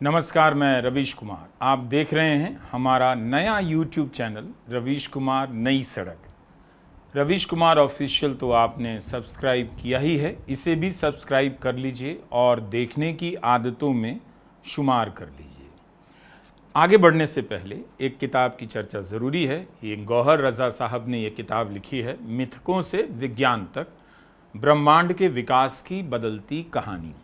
नमस्कार, मैं रवीश कुमार। आप देख रहे हैं हमारा नया YouTube चैनल रवीश कुमार नई सड़क। रवीश कुमार ऑफिशियल तो आपने सब्सक्राइब किया ही है, इसे भी सब्सक्राइब कर लीजिए और देखने की आदतों में शुमार कर लीजिए। आगे बढ़ने से पहले एक किताब की चर्चा ज़रूरी है। ये गौहर रज़ा साहब ने ये किताब लिखी है, मिथकों से विज्ञान तक, ब्रह्मांड के विकास की बदलती कहानी।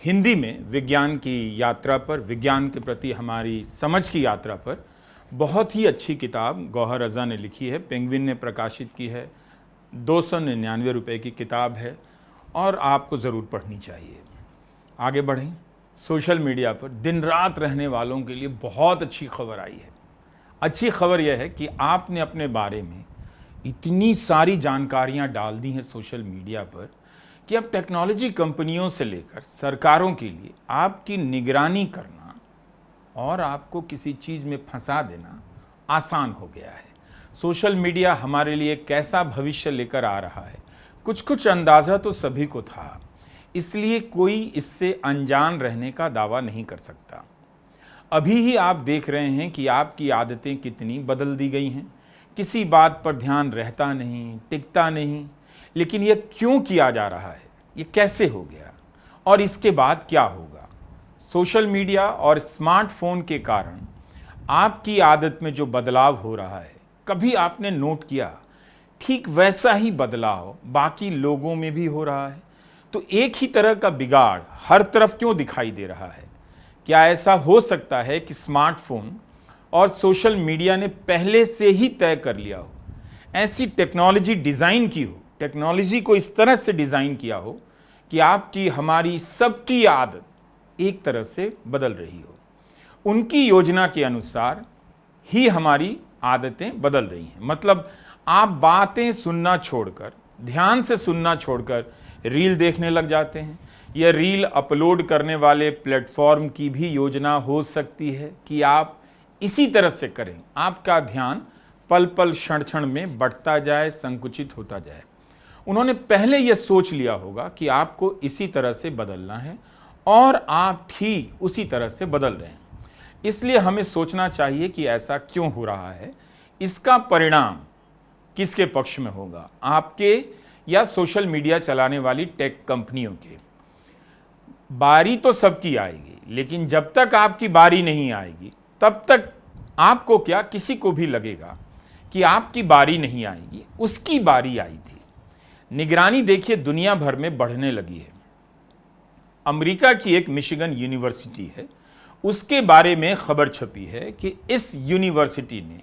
हिंदी में विज्ञान की यात्रा पर, विज्ञान के प्रति हमारी समझ की यात्रा पर बहुत ही अच्छी किताब गौहर रज़ा ने लिखी है। पेंगुइन ने प्रकाशित की है। 299 रुपये की किताब है और आपको ज़रूर पढ़नी चाहिए। आगे बढ़ें। सोशल मीडिया पर दिन रात रहने वालों के लिए बहुत अच्छी खबर आई है। अच्छी खबर यह है कि आपने अपने बारे में इतनी सारी जानकारियां डाल दी हैं सोशल मीडिया पर कि अब टेक्नोलॉजी कंपनियों से लेकर सरकारों के लिए आपकी निगरानी करना और आपको किसी चीज़ में फंसा देना आसान हो गया है। सोशल मीडिया हमारे लिए कैसा भविष्य लेकर आ रहा है, कुछ अंदाज़ा तो सभी को था, इसलिए कोई इससे अनजान रहने का दावा नहीं कर सकता। अभी ही आप देख रहे हैं कि आपकी आदतें कितनी बदल दी गई हैं। किसी बात पर ध्यान रहता नहीं, टिकता नहीं, लेकिन यह क्यों किया जा रहा है, ये कैसे हो गया और इसके बाद क्या होगा। सोशल मीडिया और स्मार्टफोन के कारण आपकी आदत में जो बदलाव हो रहा है, कभी आपने नोट किया ठीक वैसा ही बदलाव बाकी लोगों में भी हो रहा है। तो एक ही तरह का बिगाड़ हर तरफ क्यों दिखाई दे रहा है? क्या ऐसा हो सकता है कि स्मार्टफोन और सोशल मीडिया ने पहले से ही तय कर लिया हो, ऐसी टेक्नोलॉजी डिज़ाइन की हो, टेक्नोलॉजी को इस तरह से डिज़ाइन किया हो कि आपकी, हमारी सबकी आदत एक तरह से बदल रही हो। उनकी योजना के अनुसार ही हमारी आदतें बदल रही हैं। मतलब आप बातें सुनना छोड़कर, ध्यान से सुनना छोड़कर रील देखने लग जाते हैं। यह रील अपलोड करने वाले प्लेटफॉर्म की भी योजना हो सकती है कि आप इसी तरह से करें, आपका ध्यान पल पल क्षण क्षण में बढ़ता जाए, संकुचित होता जाए। उन्होंने पहले यह सोच लिया होगा कि आपको इसी तरह से बदलना है और आप ठीक उसी तरह से बदल रहे हैं। इसलिए हमें सोचना चाहिए कि ऐसा क्यों हो रहा है, इसका परिणाम किसके पक्ष में होगा, आपके या सोशल मीडिया चलाने वाली टेक कंपनियों के। बारी तो सबकी आएगी, लेकिन जब तक आपकी बारी नहीं आएगी तब तक आपको क्या, किसी को भी लगेगा कि आपकी बारी नहीं आएगी, उसकी बारी आई थी। निगरानी देखिए दुनिया भर में बढ़ने लगी है। अमेरिका की एक मिशिगन यूनिवर्सिटी है, उसके बारे में खबर छपी है कि इस यूनिवर्सिटी ने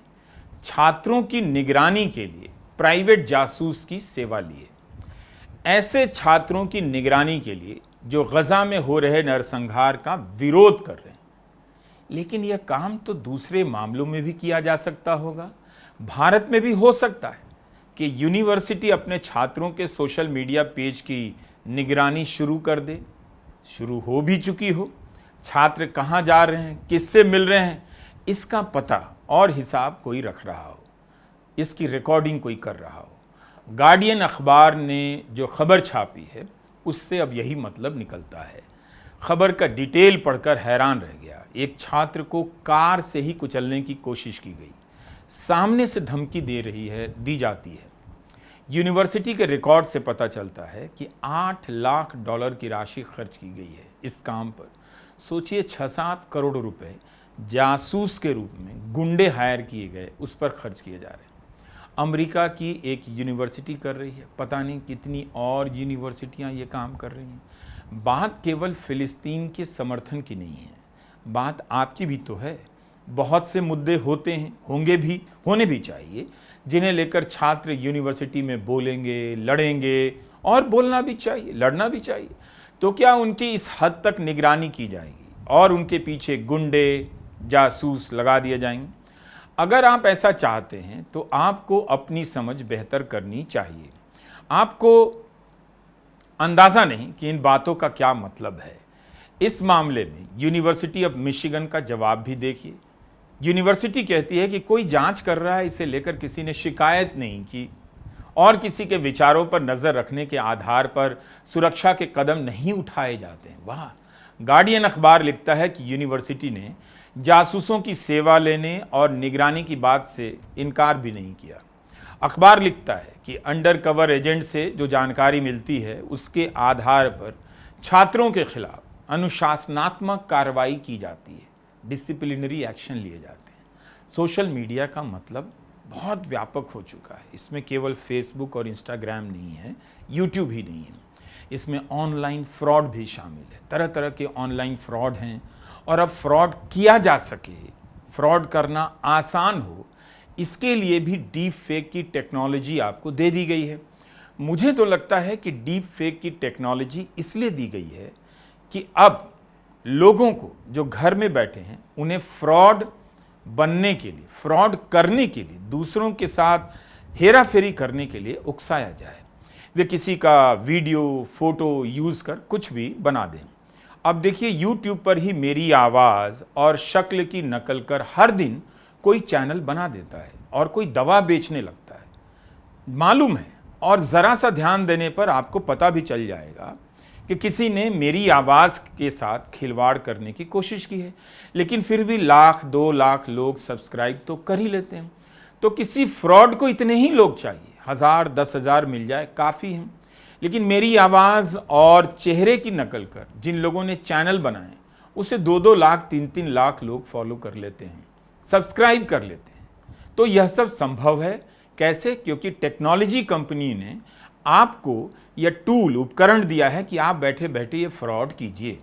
छात्रों की निगरानी के लिए प्राइवेट जासूस की सेवा ली है। ऐसे छात्रों की निगरानी के लिए जो गजा में हो रहे नरसंहार का विरोध कर रहे हैं। लेकिन यह काम तो दूसरे मामलों में भी किया जा सकता होगा। भारत में भी हो सकता है कि यूनिवर्सिटी अपने छात्रों के सोशल मीडिया पेज की निगरानी शुरू कर दे। शुरू हो भी चुकी हो। छात्र कहाँ जा रहे हैं, किससे मिल रहे हैं, इसका पता और हिसाब कोई रख रहा हो, इसकी रिकॉर्डिंग कोई कर रहा हो। गार्डियन अखबार ने जो खबर छापी है उससे अब यही मतलब निकलता है। खबर का डिटेल पढ़कर हैरान रह गया। एक छात्र को कार से ही कुचलने की कोशिश की गई, सामने से धमकी दी जाती है। यूनिवर्सिटी के रिकॉर्ड से पता चलता है कि $8 लाख की राशि खर्च की गई है इस काम पर। सोचिए, 6-7 करोड़ रुपए जासूस के रूप में गुंडे हायर किए गए, उस पर खर्च किए जा रहे हैं। अमेरिका की एक यूनिवर्सिटी कर रही है, पता नहीं कितनी और यूनिवर्सिटियां ये काम कर रही हैं। बात केवल फिलिस्तीन के समर्थन की नहीं है, बात आपकी भी तो है। बहुत से मुद्दे होते हैं, होंगे भी, होने भी चाहिए, जिन्हें लेकर छात्र यूनिवर्सिटी में बोलेंगे, लड़ेंगे, और बोलना भी चाहिए, लड़ना भी चाहिए। तो क्या उनकी इस हद तक निगरानी की जाएगी और उनके पीछे गुंडे, जासूस लगा दिए जाएंगे? अगर आप ऐसा चाहते हैं तो आपको अपनी समझ बेहतर करनी चाहिए। आपको अंदाज़ा नहीं कि इन बातों का क्या मतलब है। इस मामले में यूनिवर्सिटी ऑफ मिशिगन का जवाब भी देखिए। यूनिवर्सिटी कहती है कि कोई जांच कर रहा है, इसे लेकर किसी ने शिकायत नहीं की और किसी के विचारों पर नज़र रखने के आधार पर सुरक्षा के कदम नहीं उठाए जाते हैं। वाह, गार्डियन अखबार लिखता है कि यूनिवर्सिटी ने जासूसों की सेवा लेने और निगरानी की बात से इनकार भी नहीं किया। अखबार लिखता है कि अंडर कवर एजेंट से जो जानकारी मिलती है उसके आधार पर छात्रों के खिलाफ अनुशासनात्मक कार्रवाई की जाती है, डिसिप्लिनरी एक्शन लिए जाते हैं। सोशल मीडिया का मतलब बहुत व्यापक हो चुका है। इसमें केवल फेसबुक और इंस्टाग्राम नहीं है, यूट्यूब ही नहीं है, इसमें ऑनलाइन फ्रॉड भी शामिल है। तरह तरह के ऑनलाइन फ्रॉड हैं और अब फ्रॉड किया जा सके, फ्रॉड करना आसान हो, इसके लिए भी डीप फेक की टेक्नोलॉजी आपको दे दी गई है। मुझे तो लगता है कि डीप फेक की टेक्नोलॉजी इसलिए दी गई है कि अब लोगों को जो घर में बैठे हैं उन्हें फ्रॉड बनने के लिए, फ्रॉड करने के लिए, दूसरों के साथ हेरा फेरी करने के लिए उकसाया जाए। वे किसी का वीडियो, फोटो यूज़ कर कुछ भी बना दें। अब देखिए, यूट्यूब पर ही मेरी आवाज़ और शक्ल की नकल कर हर दिन कोई चैनल बना देता है और कोई दवा बेचने लगता है। मालूम है, और ज़रा सा ध्यान देने पर आपको पता भी चल जाएगा कि किसी ने मेरी आवाज़ के साथ खिलवाड़ करने की कोशिश की है, लेकिन फिर भी 1,00,000 2,00,000 लोग सब्सक्राइब तो कर ही लेते हैं। तो किसी फ्रॉड को इतने ही लोग चाहिए, 1,000 10,000 मिल जाए काफ़ी है। लेकिन मेरी आवाज़ और चेहरे की नकल कर जिन लोगों ने चैनल बनाए उसे 2-2 लाख 3-3 लाख लोग फॉलो कर लेते हैं, सब्सक्राइब कर लेते हैं। तो यह सब संभव है कैसे? क्योंकि टेक्नोलॉजी कंपनी ने आपको यह टूल, उपकरण दिया है कि आप बैठे बैठे ये फ्रॉड कीजिए।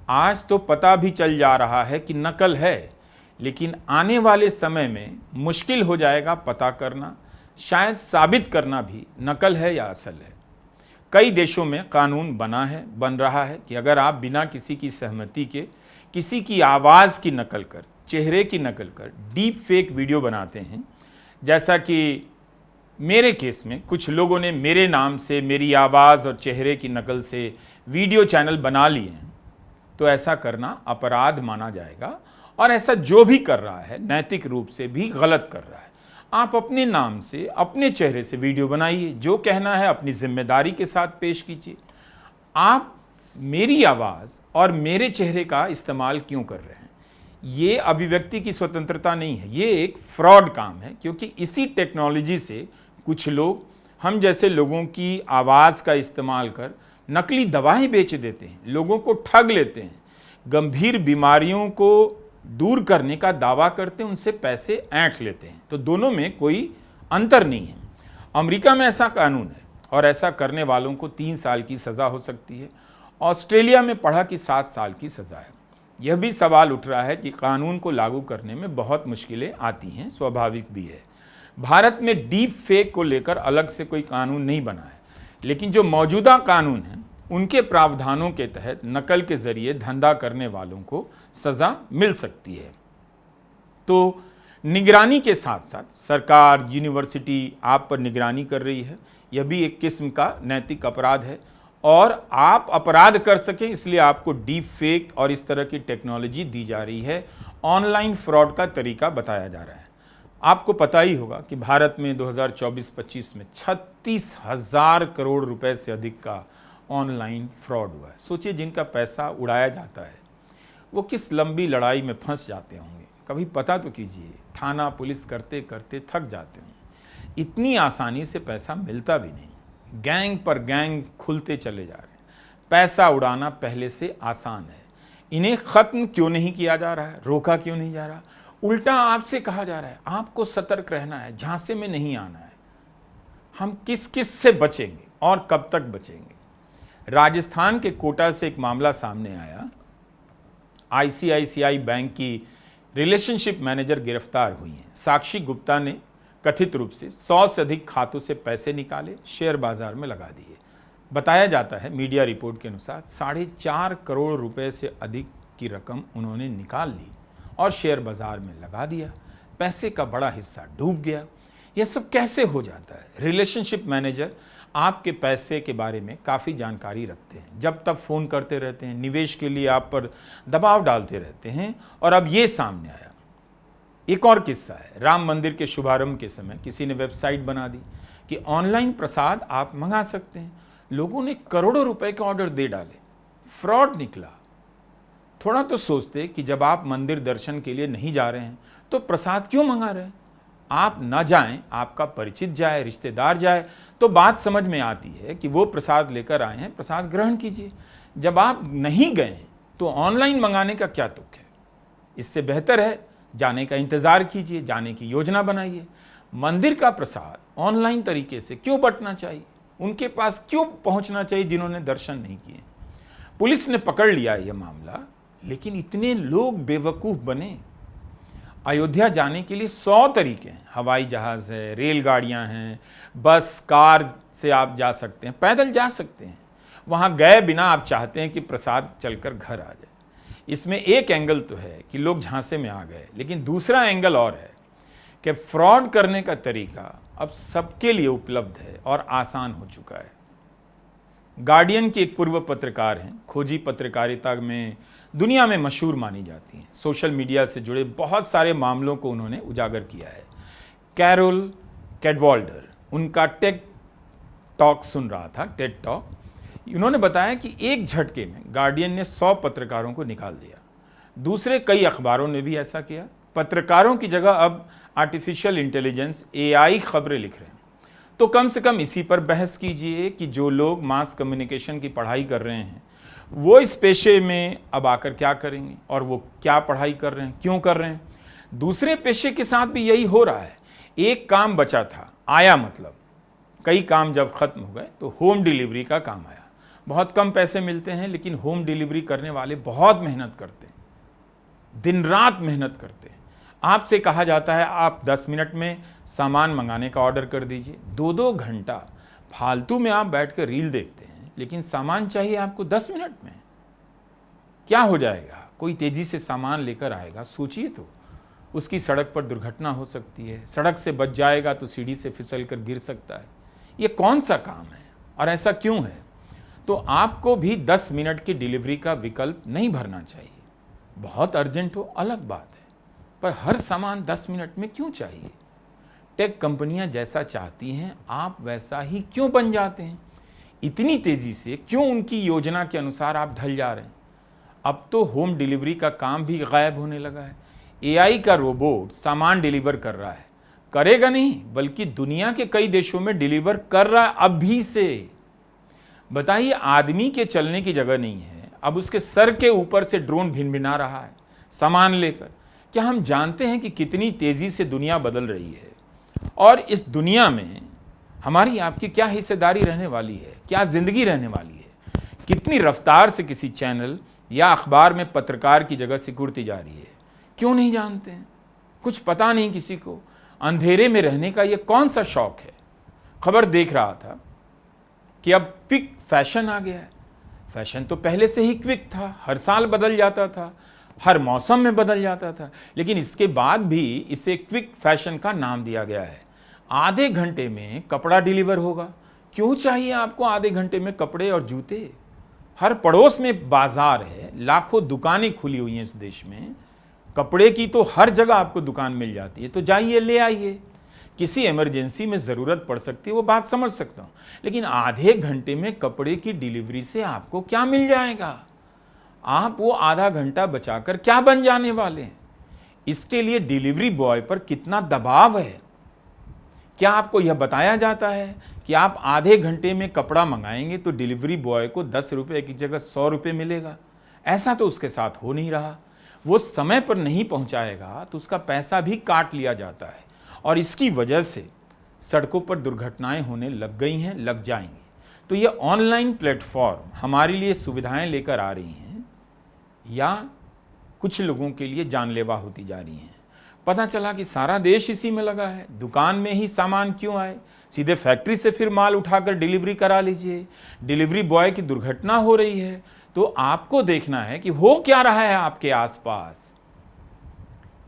आज तो पता भी चल जा रहा है कि नकल है, लेकिन आने वाले समय में मुश्किल हो जाएगा पता करना, शायद साबित करना भी नकल है या असल है। कई देशों में कानून बन रहा है कि अगर आप बिना किसी की सहमति के किसी की आवाज़ की नकल कर, चेहरे की नकल कर डीप फेक वीडियो बनाते हैं, जैसा कि मेरे केस में कुछ लोगों ने मेरे नाम से, मेरी आवाज़ और चेहरे की नकल से वीडियो चैनल बना लिए हैं, तो ऐसा करना अपराध माना जाएगा और ऐसा जो भी कर रहा है नैतिक रूप से भी गलत कर रहा है। आप अपने नाम से, अपने चेहरे से वीडियो बनाइए, जो कहना है अपनी जिम्मेदारी के साथ पेश कीजिए। आप मेरी आवाज़ और मेरे चेहरे का इस्तेमाल क्यों कर रहे हैं? ये अभिव्यक्ति की स्वतंत्रता नहीं है, ये एक फ्रॉड काम है, क्योंकि इसी टेक्नोलॉजी से कुछ लोग हम जैसे लोगों की आवाज़ का इस्तेमाल कर नकली दवाएं बेच देते हैं, लोगों को ठग लेते हैं, गंभीर बीमारियों को दूर करने का दावा करते हैं, उनसे पैसे ऐंठ लेते हैं। तो दोनों में कोई अंतर नहीं है। अमेरिका में ऐसा कानून है और ऐसा करने वालों को 3 साल की सज़ा हो सकती है। ऑस्ट्रेलिया में पढ़ा कि 7 साल की सज़ा है। यह भी सवाल उठ रहा है कि कानून को लागू करने में बहुत मुश्किलें आती हैं, स्वाभाविक भी है। भारत में डीप फेक को लेकर अलग से कोई कानून नहीं बना है, लेकिन जो मौजूदा कानून हैं उनके प्रावधानों के तहत नकल के जरिए धंधा करने वालों को सज़ा मिल सकती है। तो निगरानी के साथ साथ सरकार, यूनिवर्सिटी आप पर निगरानी कर रही है, यह भी एक किस्म का नैतिक अपराध है। और आप अपराध कर सकें इसलिए आपको डीप फेक और इस तरह की टेक्नोलॉजी दी जा रही है, ऑनलाइन फ्रॉड का तरीका बताया जा रहा है। आपको पता ही होगा कि भारत में 2024-25 में 36,000 करोड़ रुपए से अधिक का ऑनलाइन फ्रॉड हुआ है। सोचिए, जिनका पैसा उड़ाया जाता है वो किस लंबी लड़ाई में फंस जाते होंगे। कभी पता तो कीजिए, थाना पुलिस करते करते थक जाते होंगे। इतनी आसानी से पैसा मिलता भी नहीं, गैंग पर गैंग खुलते चले जा रहे हैं। पैसा उड़ाना पहले से आसान है, इन्हें ख़त्म क्यों नहीं किया जा रहा है, रोका क्यों नहीं जा रहा? उल्टा आपसे कहा जा रहा है आपको सतर्क रहना है, झांसे में नहीं आना है। हम किस किस से बचेंगे और कब तक बचेंगे? राजस्थान के कोटा से एक मामला सामने आया। ICICI बैंक की रिलेशनशिप मैनेजर गिरफ्तार हुई हैं। साक्षी गुप्ता ने कथित रूप से 100 से अधिक खातों से पैसे निकाले, शेयर बाजार में लगा दिए। बताया जाता है, मीडिया रिपोर्ट के अनुसार 4.5 करोड़ रुपए से अधिक की रकम उन्होंने निकाल ली और शेयर बाजार में लगा दिया। पैसे का बड़ा हिस्सा डूब गया। यह सब कैसे हो जाता है? रिलेशनशिप मैनेजर आपके पैसे के बारे में काफ़ी जानकारी रखते हैं, जब तब फ़ोन करते रहते हैं, निवेश के लिए आप पर दबाव डालते रहते हैं। और अब ये सामने आया। एक और किस्सा है, राम मंदिर के शुभारंभ के समय किसी ने वेबसाइट बना दी कि ऑनलाइन प्रसाद आप मंगा सकते हैं। लोगों ने करोड़ों रुपए के ऑर्डर दे डाले, फ्रॉड निकला। थोड़ा तो सोचते कि जब आप मंदिर दर्शन के लिए नहीं जा रहे हैं तो प्रसाद क्यों मंगा रहे हैं। आप न जाएं, आपका परिचित जाए, रिश्तेदार जाए, तो बात समझ में आती है कि वो प्रसाद लेकर आए हैं, प्रसाद ग्रहण कीजिए। जब आप नहीं गए तो ऑनलाइन मंगाने का क्या तुक है। इससे बेहतर है जाने का इंतज़ार कीजिए, जाने की योजना बनाइए। मंदिर का प्रसाद ऑनलाइन तरीके से क्यों बंटना चाहिए, उनके पास क्यों पहुंचना चाहिए जिन्होंने दर्शन नहीं किए। पुलिस ने पकड़ लिया यह मामला, लेकिन इतने लोग बेवकूफ़ बने। अयोध्या जाने के लिए 100 तरीके हैं, हवाई जहाज़ है, रेलगाड़ियां हैं, बस कार से आप जा सकते हैं, पैदल जा सकते हैं। वहाँ गए बिना आप चाहते हैं कि प्रसाद चलकर घर आ जाए। इसमें एक एंगल तो है कि लोग झांसे में आ गए, लेकिन दूसरा एंगल और है कि फ्रॉड करने का तरीका अब सबके लिए उपलब्ध है और आसान हो चुका है। गार्डियन की एक पूर्व पत्रकार हैं, खोजी पत्रकारिता में दुनिया में मशहूर मानी जाती हैं। सोशल मीडिया से जुड़े बहुत सारे मामलों को उन्होंने उजागर किया है। कैरोल कैडवाल्डर उनका टेक टॉक सुन रहा था, टेड टॉक। उन्होंने बताया कि एक झटके में गार्डियन ने 100 पत्रकारों को निकाल दिया। दूसरे कई अखबारों ने भी ऐसा किया। पत्रकारों की जगह अब आर्टिफिशियल इंटेलिजेंस AI खबरें लिख रहे हैं। तो कम से कम इसी पर बहस कीजिए कि जो लोग मास कम्युनिकेशन की पढ़ाई कर रहे हैं वो इस पेशे में अब आकर क्या करेंगे, और वो क्या पढ़ाई कर रहे हैं, क्यों कर रहे हैं। दूसरे पेशे के साथ भी यही हो रहा है। एक काम बचा था, आया मतलब कई काम जब खत्म हो गए तो होम डिलीवरी का काम आया। बहुत कम पैसे मिलते हैं, लेकिन होम डिलीवरी करने वाले बहुत मेहनत करते हैं, दिन रात मेहनत करते हैं। आपसे कहा जाता है आप 10 मिनट में सामान मंगाने का ऑर्डर कर दीजिए। 2-2 घंटा फालतू में आप बैठ कर रील देखते हैं, लेकिन सामान चाहिए आपको 10 मिनट में। क्या हो जाएगा, कोई तेजी से सामान लेकर आएगा, सोचिए तो उसकी सड़क पर दुर्घटना हो सकती है। सड़क से बच जाएगा तो सीढ़ी से फिसल कर गिर सकता है। ये कौन सा काम है और ऐसा क्यों है। तो आपको भी 10 मिनट की डिलीवरी का विकल्प नहीं भरना चाहिए। बहुत अर्जेंट हो अलग बात है, पर हर सामान 10 मिनट में क्यों चाहिए। टेक कंपनियां जैसा चाहती हैं आप वैसा ही क्यों बन जाते हैं। इतनी तेजी से क्यों उनकी योजना के अनुसार आप ढल जा रहे हैं। अब तो होम डिलीवरी का काम भी गायब होने लगा है। AI का रोबोट सामान डिलीवर कर रहा है, करेगा नहीं बल्कि दुनिया के कई देशों में डिलीवर कर रहा है अभी से। बताइए, आदमी के चलने की जगह नहीं है, अब उसके सर के ऊपर से ड्रोन भिनभिना रहा है सामान लेकर। क्या हम जानते हैं कि कितनी तेजी से दुनिया बदल रही है, और इस दुनिया में हमारी आपकी क्या हिस्सेदारी रहने वाली है, क्या जिंदगी रहने वाली है। कितनी रफ्तार से किसी चैनल या अखबार में पत्रकार की जगह सिकुड़ती जा रही है, क्यों नहीं जानते हैं। कुछ पता नहीं किसी को। अंधेरे में रहने का ये कौन सा शौक है। खबर देख रहा था कि अब क्विक फैशन आ गया है। फैशन तो पहले से ही क्विक था, हर साल बदल जाता था, हर मौसम में बदल जाता था, लेकिन इसके बाद भी इसे क्विक फैशन का नाम दिया गया है। आधे घंटे में कपड़ा डिलीवर होगा। क्यों चाहिए आपको आधे घंटे में कपड़े और जूते। हर पड़ोस में बाजार है, लाखों दुकानें खुली हुई हैं इस देश में। कपड़े की तो हर जगह आपको दुकान मिल जाती है, तो जाइए ले आइए। किसी इमरजेंसी में ज़रूरत पड़ सकती है, वो बात समझ सकता हूँ, लेकिन आधे घंटे में कपड़े की डिलीवरी से आपको क्या मिल जाएगा। आप वो आधा घंटा बचाकर क्या बन जाने वाले हैं। इसके लिए डिलीवरी बॉय पर कितना दबाव है। क्या आपको यह बताया जाता है कि आप आधे घंटे में कपड़ा मंगाएंगे तो डिलीवरी बॉय को 10 रुपये की जगह 100 रुपये मिलेगा। ऐसा तो उसके साथ हो नहीं रहा। वो समय पर नहीं पहुंचाएगा तो उसका पैसा भी काट लिया जाता है, और इसकी वजह से सड़कों पर दुर्घटनाएं होने लग गई हैं, लग जाएंगी। तो ये ऑनलाइन प्लेटफॉर्म हमारे लिए सुविधाएं लेकर आ रही हैं या कुछ लोगों के लिए जानलेवा होती जा रही हैं। पता चला कि सारा देश इसी में लगा है। दुकान में ही सामान क्यों आए, सीधे फैक्ट्री से फिर माल उठाकर डिलीवरी करा लीजिए। डिलीवरी बॉय की दुर्घटना हो रही है तो आपको देखना है कि हो क्या रहा है आपके आसपास।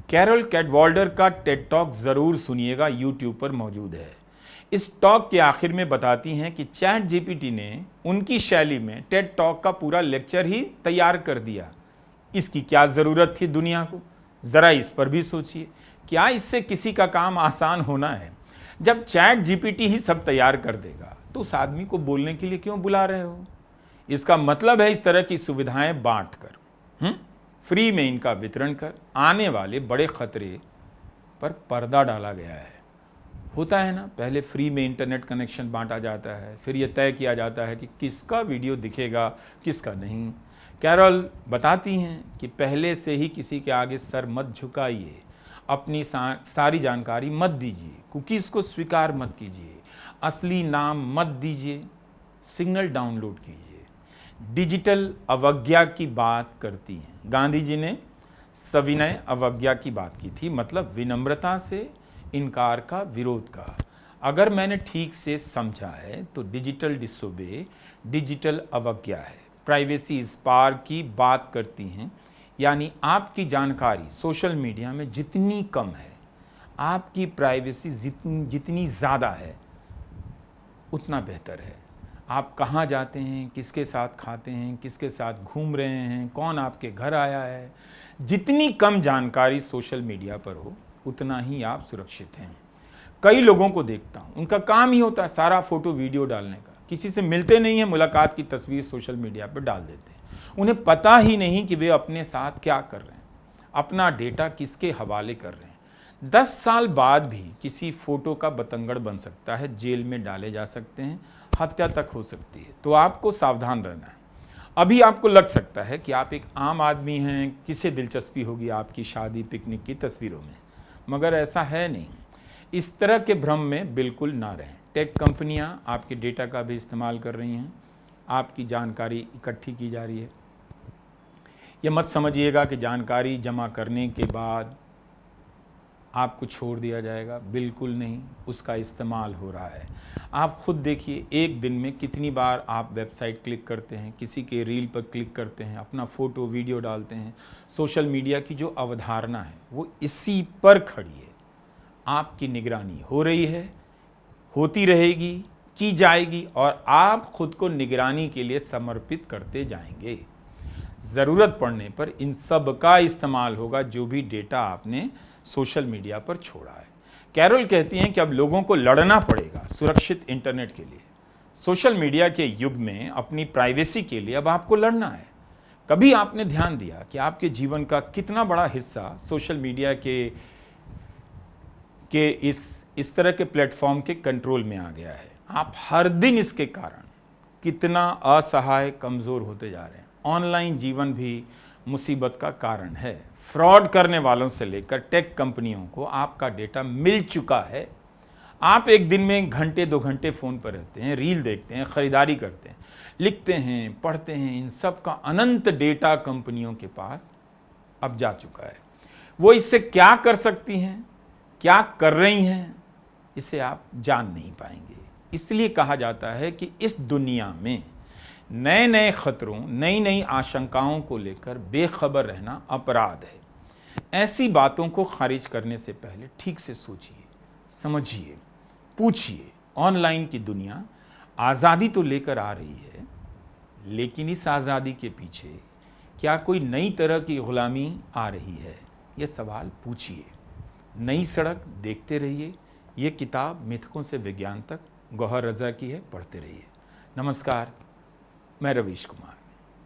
कैरोल कैडवाल्डर का टेड टॉक जरूर सुनिएगा, यूट्यूब पर मौजूद है। इस टॉक के आखिर में बताती हैं कि चैट GPT ने उनकी शैली में टेड टॉक का पूरा लेक्चर ही तैयार कर दिया। इसकी क्या ज़रूरत थी दुनिया को, ज़रा इस पर भी सोचिए। क्या इससे किसी का काम आसान होना है। जब चैट GPT ही सब तैयार कर देगा तो उस आदमी को बोलने के लिए क्यों बुला रहे हो। इसका मतलब है इस तरह की सुविधाएं बांट कर फ्री में इनका वितरण कर आने वाले बड़े खतरे पर पर्दा डाला गया है। होता है ना, पहले फ्री में इंटरनेट कनेक्शन बांटा जाता है, फिर यह तय किया जाता है कि किसका वीडियो दिखेगा किसका नहीं। कैरल बताती हैं कि पहले से ही किसी के आगे सर मत झुकाइए, अपनी सारी जानकारी मत दीजिए, कुकीज़ को स्वीकार मत कीजिए, असली नाम मत दीजिए, सिग्नल डाउनलोड कीजिए। डिजिटल अवज्ञा की बात करती हैं। गांधी जी ने सविनय अवज्ञा की बात की थी, मतलब विनम्रता से इनकार का विरोध का। अगर मैंने ठीक से समझा है तो डिजिटल डिसोबे डिजिटल अवज्ञा है। प्राइवेसी इस पार की बात करती हैं, यानी आपकी जानकारी सोशल मीडिया में जितनी कम है, आपकी प्राइवेसी जितनी ज़्यादा है, उतना बेहतर है। आप कहाँ जाते हैं, किसके साथ खाते हैं, किसके साथ घूम रहे हैं, कौन आपके घर आया है, जितनी कम जानकारी सोशल मीडिया पर हो उतना ही आप सुरक्षित हैं। कई लोगों को देखता हूँ, उनका काम ही होता है सारा फोटो वीडियो डालने का, किसी से मिलते नहीं है, मुलाकात की तस्वीर सोशल मीडिया पर डाल देते हैं। उन्हें पता ही नहीं कि वे अपने साथ क्या कर रहे हैं, अपना डेटा किसके हवाले कर रहे हैं। 10 साल बाद भी किसी फोटो का बतंगड़ बन सकता है, जेल में डाले जा सकते हैं, हत्या तक हो सकती है। तो आपको सावधान रहना है। अभी आपको लग सकता है कि आप एक आम आदमी हैं, किसे दिलचस्पी होगी आपकी शादी पिकनिक की तस्वीरों में, मगर ऐसा है नहीं। इस तरह के भ्रम में बिल्कुल ना रहें। टेक कंपनियां आपके डेटा का भी इस्तेमाल कर रही हैं, आपकी जानकारी इकट्ठी की जा रही है। ये मत समझिएगा कि जानकारी जमा करने के बाद आपको छोड़ दिया जाएगा, बिल्कुल नहीं, उसका इस्तेमाल हो रहा है। आप खुद देखिए, एक दिन में कितनी बार आप वेबसाइट क्लिक करते हैं, किसी के रील पर क्लिक करते हैं, अपना फ़ोटो वीडियो डालते हैं। सोशल मीडिया की जो अवधारणा है वो इसी पर खड़ी है। आपकी निगरानी हो रही है, होती रहेगी, की जाएगी, और आप खुद को निगरानी के लिए समर्पित करते जाएंगे। ज़रूरत पड़ने पर इन सब का इस्तेमाल होगा, जो भी डेटा आपने सोशल मीडिया पर छोड़ा है। कैरोल कहती हैं कि अब लोगों को लड़ना पड़ेगा सुरक्षित इंटरनेट के लिए। सोशल मीडिया के युग में अपनी प्राइवेसी के लिए अब आपको लड़ना है। कभी आपने ध्यान दिया कि आपके जीवन का कितना बड़ा हिस्सा सोशल मीडिया के इस तरह के प्लेटफॉर्म के कंट्रोल में आ गया है? आप हर दिन इसके कारण कितना असहाय, कमज़ोर होते जा रहे हैं। ऑनलाइन जीवन भी मुसीबत का कारण है। फ्रॉड करने वालों से लेकर टेक कंपनियों को आपका डेटा मिल चुका है। आप एक दिन में घंटे 2 घंटे फ़ोन पर रहते हैं, रील देखते हैं, ख़रीदारी करते हैं, लिखते हैं, पढ़ते हैं। इन सब का अनंत डेटा कंपनियों के पास अब जा चुका है। वो इससे क्या कर सकती हैं, क्या कर रही हैं, इसे आप जान नहीं पाएंगे। इसलिए कहा जाता है कि इस दुनिया में नए नए खतरों, नई नई आशंकाओं को लेकर बेखबर रहना अपराध है। ऐसी बातों को खारिज करने से पहले ठीक से सोचिए, समझिए, पूछिए। ऑनलाइन की दुनिया आज़ादी तो लेकर आ रही है, लेकिन इस आज़ादी के पीछे क्या कोई नई तरह की गुलामी आ रही है? ये सवाल पूछिए। नई सड़क देखते रहिए। ये किताब मिथकों से विज्ञान तक, गौहर रज़ा की है, पढ़ते रहिए। नमस्कार, मैं रवीश कुमार।